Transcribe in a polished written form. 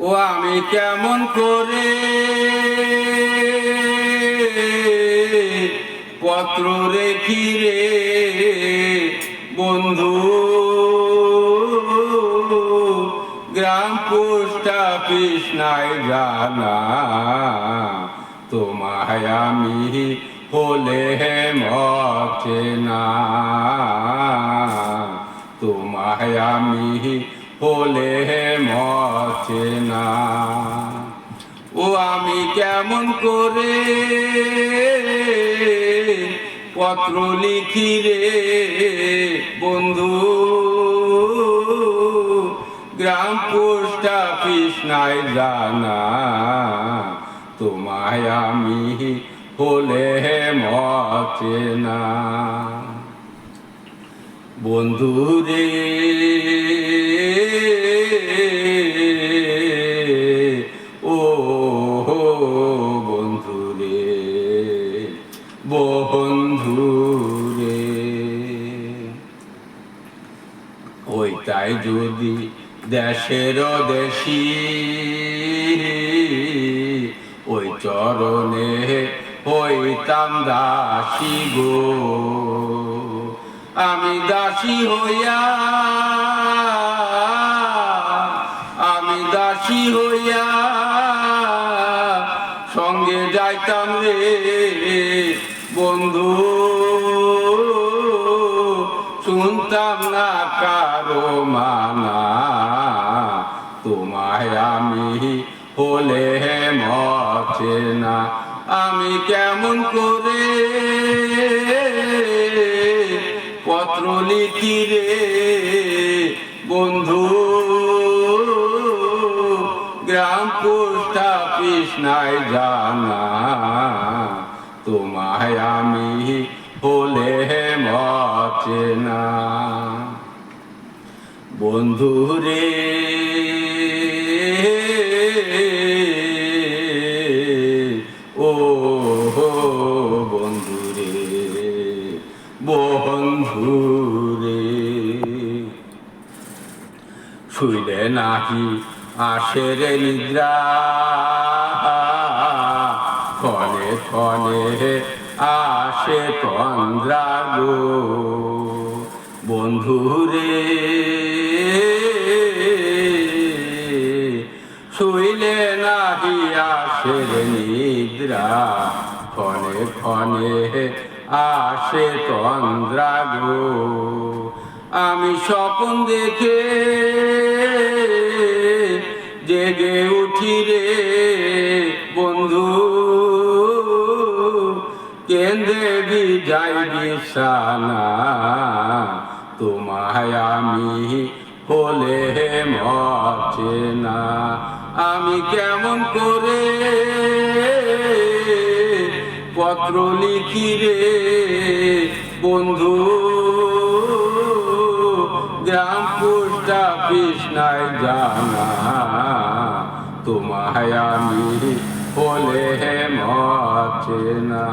ও আমি কেমন করে পত্র রেখি রে বন্ধু, গ্রাম পোস্ট অফিস নাই জানা, তোমায় আমি হলে মচে না, তোমায় আমি হলে মচে না। ও আমি কেমন করে পত্র লিখি রে বন্ধু, গ্রাম পোস্ট অফিস নাই জানা, তোমায় আমি হলে মচে না। বন্ধু রে ও বন্ধু রে, বন্ধু রে, ওইটাই যদি দেশের দেশি, ওই চরণে হইতাম দাসী গো, আমি দাসী হইয়া, আমি দাসী হইয়া সঙ্গে যাইতাম রে বন্ধু, শুনতাম না কারো মানা, তোমায় আমি হলে মচে না। আমি কেমন করে পত্র লিখি রে বন্ধু, গ্রাম পোস্ট অফিস নাই জানা, তোমায় আমি হলে মচে না। বন্ধু রে ও বন্ধু রে, বন্ধু রে, শুইলে নাহি আসে রে নিদ্রা, ক্ষণে ক্ষণে আসে তন্দ্রা গো বন্ধু রে, শুইলে নাহি আসে রে নিদ্রা, ক্ষণে ক্ষণে আসে তন্দ্রা গো। আমি স্বপ্ন দেখে জেগে উঠি রে বন্ধু, কেঁদে বিজাই বিছানা, তোমায় আমি হলে মচে না। আমি কেমন করে পত্র লিখি রে বন্ধু, গ্রাম পোস্ট অফিস নাই জানা, তোমায় আমি হলে মচে না।